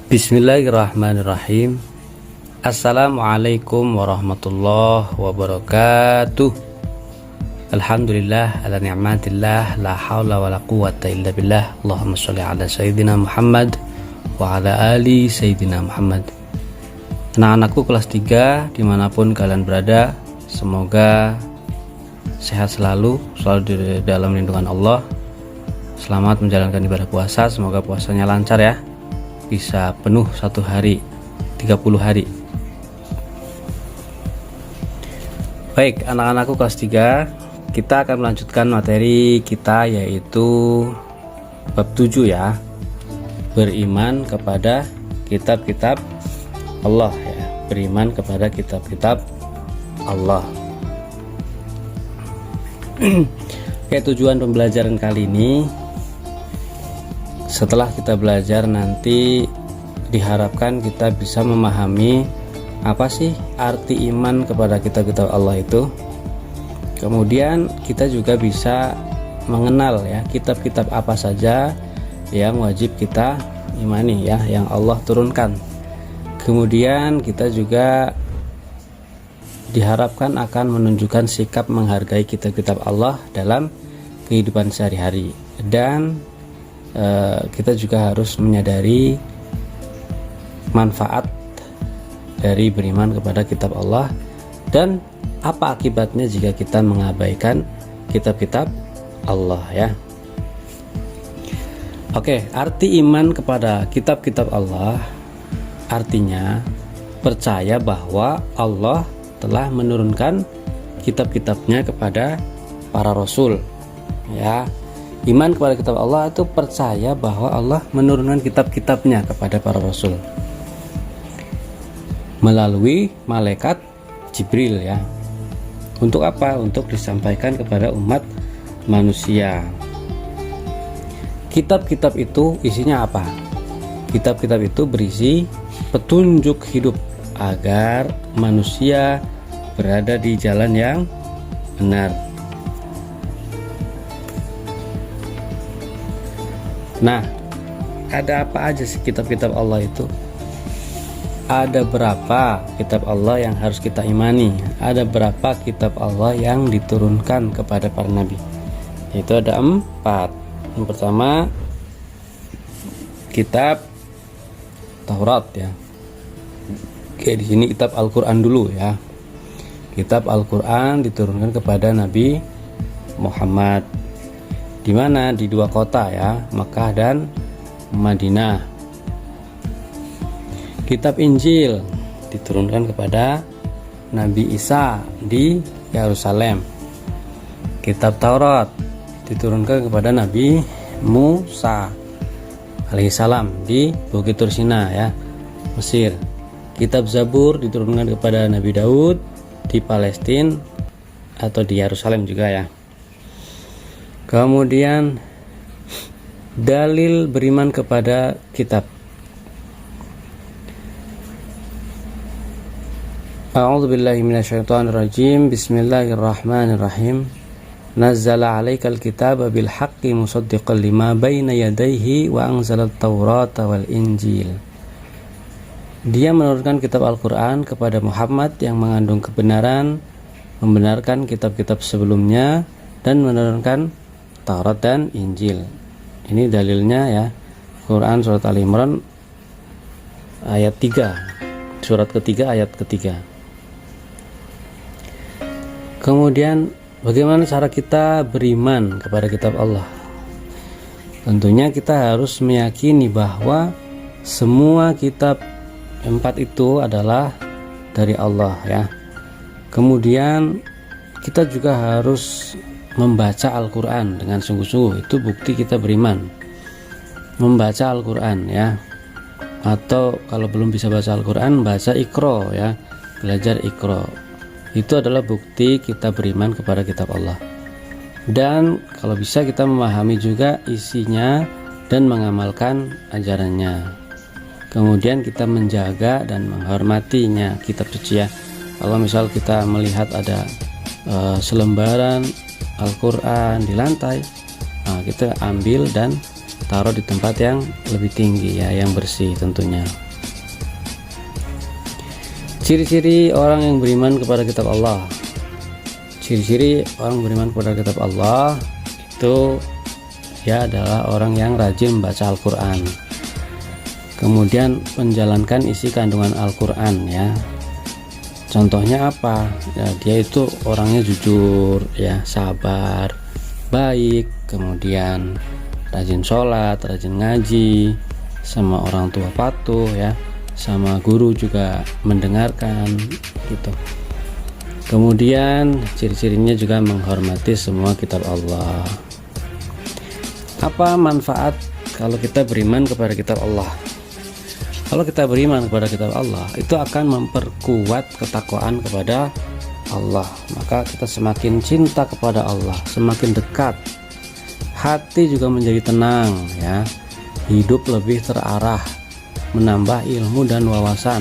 Bismillahirrahmanirrahim. Assalamualaikum warahmatullahi wabarakatuh. Alhamdulillah ala ni'matillah, la haula wa la quwata illa billah. Allahumma sholli ala sayyidina Muhammad wa ala ali sayyidina Muhammad. Anak-anakku kelas 3 dimanapun kalian berada, semoga sehat selalu di dalam lindungan Allah. Selamat menjalankan ibadah puasa, semoga puasanya lancar ya, bisa penuh 1 hari 30 hari. Baik, anak-anakku kelas 3, kita akan melanjutkan materi kita, yaitu bab 7 ya, beriman kepada kitab-kitab Allah ya, beriman kepada kitab-kitab Allah. Oke, tujuan pembelajaran kali ini, setelah kita belajar nanti diharapkan kita bisa memahami apa sih arti iman kepada kitab-kitab Allah itu. Kemudian kita juga bisa mengenal ya kitab-kitab apa saja yang wajib kita imani ya, yang Allah turunkan. Kemudian kita juga diharapkan akan menunjukkan sikap menghargai kitab-kitab Allah dalam kehidupan sehari-hari. Dan kita juga harus menyadari manfaat dari beriman kepada kitab Allah dan apa akibatnya jika kita mengabaikan kitab-kitab Allah ya. Oke, arti iman kepada kitab-kitab Allah artinya percaya bahwa Allah telah menurunkan kitab-kitabnya kepada para rasul ya. Iman kepada kitab Allah itu percaya bahwa Allah menurunkan kitab-kitabnya kepada para rasul melalui malaikat Jibril ya. Untuk apa? Untuk disampaikan kepada umat manusia. Kitab-kitab itu isinya apa? Kitab-kitab itu berisi petunjuk hidup agar manusia berada di jalan yang benar. Nah, ada apa aja sih kitab-kitab Allah itu? Ada berapa kitab Allah yang harus kita imani? Ada berapa kitab Allah yang diturunkan kepada para nabi? Itu ada 4. Yang pertama, kitab Taurat ya. Oke, di sini kitab Al-Qur'an dulu ya. Kitab Al-Qur'an diturunkan kepada Nabi Muhammad. Di mana? Di 2 kota ya, Makkah dan Madinah. Kitab Injil diturunkan kepada Nabi Isa di Yerusalem. Kitab Taurat diturunkan kepada Nabi Musa alaihissalam di Bukit Tursina ya, Mesir. Kitab Zabur diturunkan kepada Nabi Daud di Palestina atau di Yerusalem juga ya. Kemudian dalil beriman kepada kitab. A'udzubillahi minasyaitonirrajim. Bismillahirrahmanirrahim. Nazzala 'alaikal kitaba bil haqqi musaddiqan lima baina yadayhi wa anzalat taurata wal injil. Dia menurunkan kitab Al-Qur'an kepada Muhammad yang mengandung kebenaran, membenarkan kitab-kitab sebelumnya dan menurunkan Taurat dan Injil. Ini dalilnya ya, Quran surat Al Imran ayat 3, surat ketiga ayat ketiga. Kemudian bagaimana cara kita beriman kepada kitab Allah? Tentunya kita harus meyakini bahwa semua kitab 4 itu adalah dari Allah ya. Kemudian kita juga harus membaca Al-Quran dengan sungguh-sungguh, itu bukti kita beriman. Membaca Al-Quran ya, atau kalau belum bisa baca Al-Quran, baca Iqra ya, belajar Iqra. Itu adalah bukti kita beriman kepada kitab Allah. Dan kalau bisa kita memahami juga isinya dan mengamalkan ajarannya. Kemudian kita menjaga dan menghormatinya, kitab suci ya. Kalau misal kita melihat ada selembaran Al-Quran di lantai, nah, kita ambil dan taruh di tempat yang lebih tinggi ya, yang bersih tentunya. Ciri-ciri orang yang beriman kepada kitab Allah. Ciri-ciri orang beriman kepada kitab Allah itu ya adalah orang yang rajin membaca Al-Quran, kemudian menjalankan isi kandungan Al-Quran ya. Contohnya apa? Ya, dia itu orangnya jujur ya, sabar, baik, kemudian rajin sholat, rajin ngaji, sama orang tua patuh ya, sama guru juga mendengarkan gitu. Kemudian ciri-cirinya juga menghormati semua kitab Allah. Apa manfaat kalau kita beriman kepada kitab Allah? Kalau kita beriman kepada kitab Allah, itu akan memperkuat ketakwaan kepada Allah. Maka kita semakin cinta kepada Allah, semakin dekat. Hati juga menjadi tenang ya. Hidup lebih terarah, menambah ilmu dan wawasan,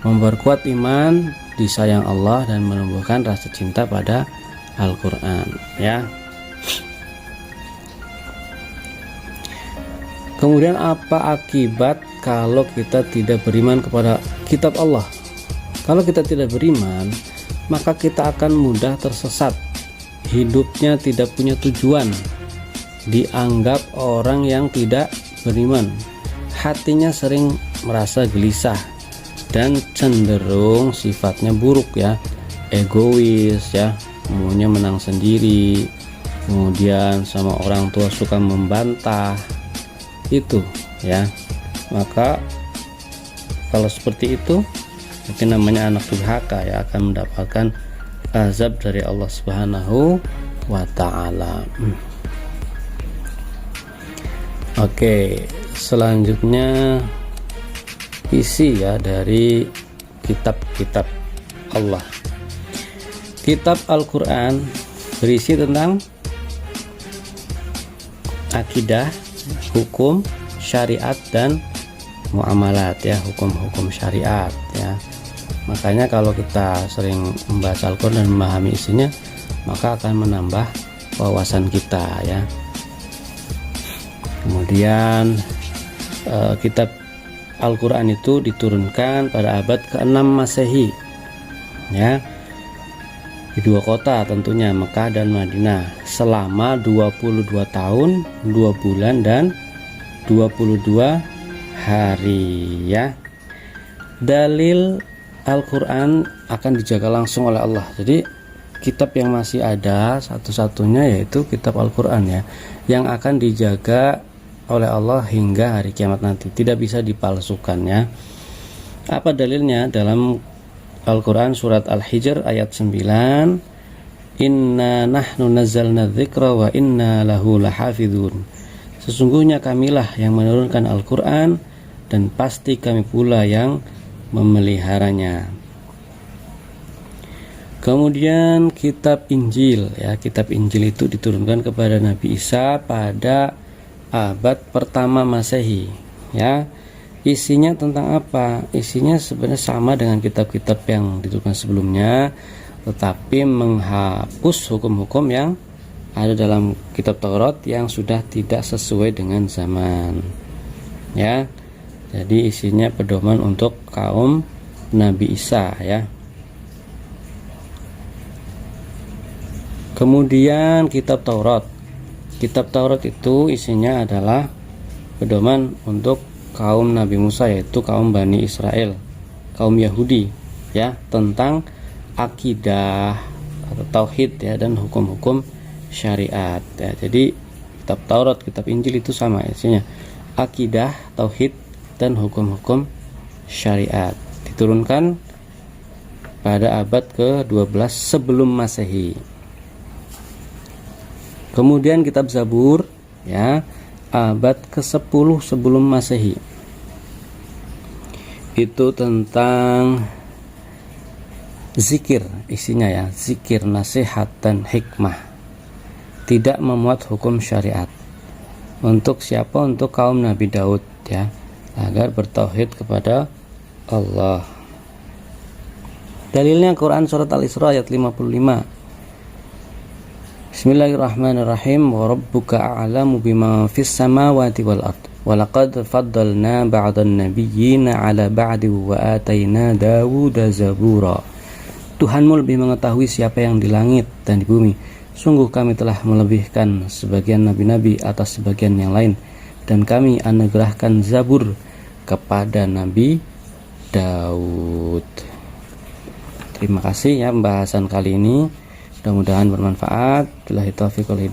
memperkuat iman, disayang Allah, dan menumbuhkan rasa cinta pada Al-Quran ya. Kemudian apa akibat kalau kita tidak beriman kepada kitab Allah? Kalau kita tidak beriman, maka kita akan mudah tersesat, hidupnya tidak punya tujuan, dianggap orang yang tidak beriman, hatinya sering merasa gelisah dan cenderung sifatnya buruk ya, egois ya, maunya menang sendiri, kemudian sama orang tua suka membantah itu ya. Maka kalau seperti itu itu namanya anak durhaka ya, akan mendapatkan azab dari Allah Subhanahu wa ta'ala. Oke, selanjutnya isi ya dari kitab-kitab Allah. Kitab Al-Quran berisi tentang akidah, hukum, syariat, dan muamalat ya, hukum-hukum syariat ya. Makanya kalau kita sering membaca Al-Quran dan memahami isinya, maka akan menambah wawasan kita ya. Kemudian kitab Al-Quran itu diturunkan pada abad ke-6 Masehi ya, di dua kota tentunya, Mekah dan Madinah, selama 22 tahun 2 bulan dan 22 hari ya. Dalil Al-Quran akan dijaga langsung oleh Allah. Jadi kitab yang masih ada satu-satunya yaitu kitab Al-Quran ya, yang akan dijaga oleh Allah hingga hari kiamat nanti, tidak bisa dipalsukan ya. Apa dalilnya? Dalam Al-Quran surat Al-Hijr ayat 9, inna nahnu nazzalna dzikra wa inna lahu lahafidhun. Sesungguhnya kamilah yang menurunkan Al-Quran dan pasti kami pula yang memeliharanya. Kemudian kitab Injil ya, kitab Injil itu diturunkan kepada Nabi Isa pada abad pertama Masehi ya. Isinya tentang apa? Isinya sebenarnya sama dengan kitab-kitab yang diturunkan sebelumnya, tetapi menghapus hukum-hukum yang ada dalam kitab Taurat yang sudah tidak sesuai dengan zaman ya. Jadi isinya pedoman untuk kaum Nabi Isa ya. Kemudian kitab Taurat. Kitab Taurat itu isinya adalah pedoman untuk kaum Nabi Musa, yaitu kaum Bani Israel, kaum Yahudi ya, tentang akidah atau tauhid ya, dan hukum-hukum syariat ya. Jadi kitab Taurat, kitab Injil itu sama isinya, akidah, tauhid, dan hukum-hukum syariat. Diturunkan pada abad ke-12 sebelum Masehi. Kemudian kitab Zabur ya, abad ke-10 sebelum Masehi. Itu tentang zikir isinya ya, zikir, nasihat, dan hikmah. Tidak memuat hukum syariat. Untuk siapa? Untuk kaum Nabi Daud ya, agar bertauhid kepada Allah. Dalilnya Quran surat Al-Isra ayat 55. Bismillahirrahmanirrahim. Wa rabbuka a'lamu bima fis samawati wal ard. Wa laqad faddalna ba'dan nabiyyina 'ala ba'di wa ataina Dawuda zabura. Tuhanmu lebih mengetahui siapa yang di langit dan di bumi. Sungguh kami telah melebihkan sebagian nabi-nabi atas sebagian yang lain, dan kami anugerahkan Zabur kepada Nabi Daud. Terima kasih ya pembahasan kali ini. Mudah-mudahan bermanfaat. Billahi taufiq wal hidayah.